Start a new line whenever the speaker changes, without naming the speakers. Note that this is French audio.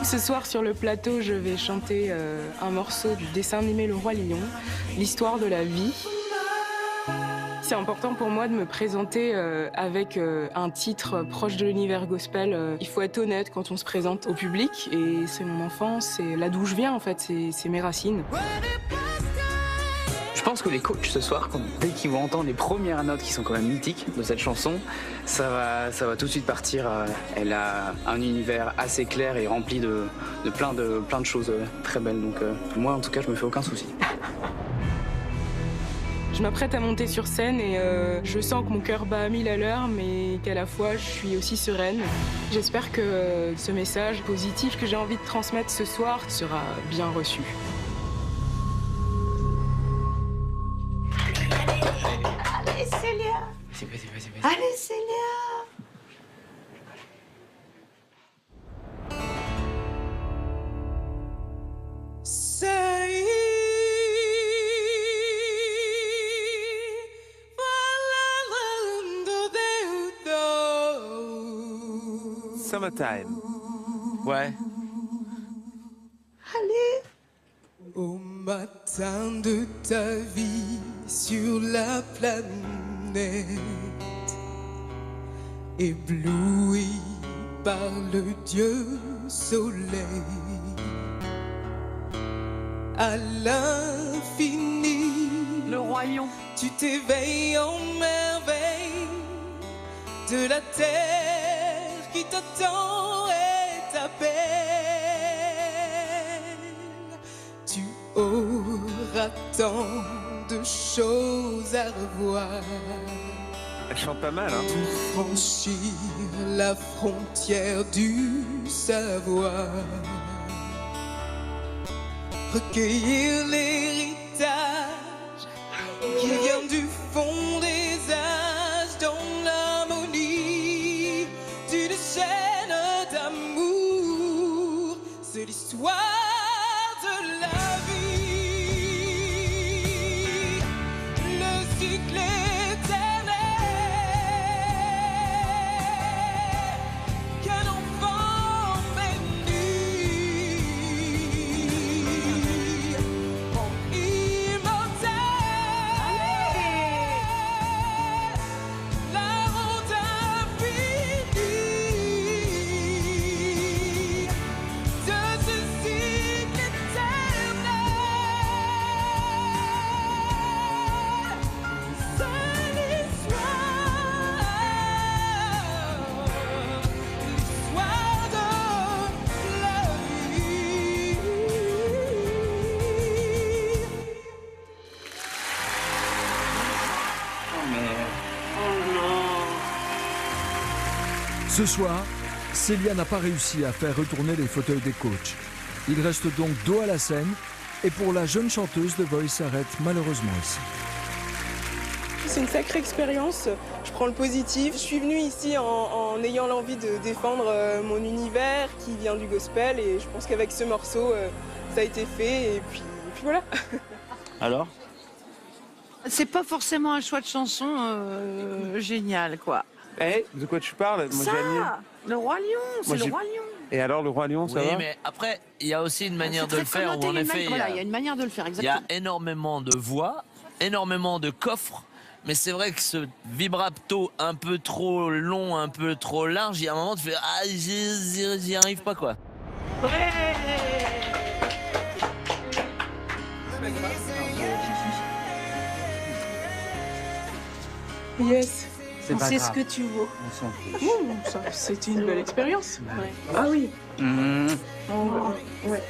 Ce soir sur le plateau, je vais chanter un morceau du dessin animé Le Roi Lion, l'histoire de la vie. C'est important pour moi de me présenter avec un titre proche de l'univers gospel. Il faut être honnête quand on se présente au public et c'est mon enfance, c'est là d'où je viens en fait, c'est mes racines.
Je pense que les coachs ce soir, dès qu'ils vont entendre les premières notes qui sont quand même mythiques de cette chanson, ça va tout de suite partir. Elle a un univers assez clair et rempli de plein de choses très belles. Donc moi en tout cas je me fais aucun souci.
Je m'apprête à monter sur scène et je sens que mon cœur bat à 1000 à l'heure, mais qu'à la fois je suis aussi sereine. J'espère que ce message positif que j'ai envie de transmettre ce soir sera bien reçu.
Allez Célia.
Vas-y.
Allez Célia.
Summertime. Ouais.
Allez.
Au matin de ta vie sur la planète, ébloui par le Dieu soleil, à l'infini,
Le Roi Lion.
tu t'éveilles en merveille de la terre qui t'attend et t'appelle. Tu auras tant de choses à revoir
Elle chante pas mal, hein.
pour franchir la frontière du savoir, recueillir l'héritage qui vient du fond des âges dans l'harmonie d'une chaîne d'amour. C'est l'histoire de la vie, le cycle éternel qu'un enfant béni rend immortel, la ronde infinie de ce cycle éternel. C'est l'histoire de la vie.
Ce soir, Célia n'a pas réussi à faire retourner les fauteuils des coachs. Il reste donc dos à la scène et pour la jeune chanteuse, The Voice s'arrête malheureusement ici.
C'est une sacrée expérience, je prends le positif. Je suis venue ici en ayant l'envie de défendre mon univers qui vient du gospel et je pense qu'avec ce morceau, ça a été fait et puis voilà.
Alors?
C'est pas forcément un choix de chanson génial, quoi.
Eh, de quoi tu parles? Moi,
Ça,
j'admire.
le Roi Lion, c'est
Moi,
le
j'ai-
Roi Lion.
Et alors, le Roi Lion, ça
Oui,
va?
mais après, il y a aussi une manière
C'est
de le
très
faire où,
connoté,
en effet,
voilà, il y a une manière de le faire,
il y a
exactement.
énormément de voix, énormément de coffres, mais c'est vrai que ce vibrato un peu trop long, un peu trop large, il y a un moment, tu fais « Ah, j'y arrive pas, quoi ».
Yes,
C'est pas grave.
ce que tu vaux.
On s'en fout.
c'était une belle expérience. Ah oui.
Mmh.
Ouais.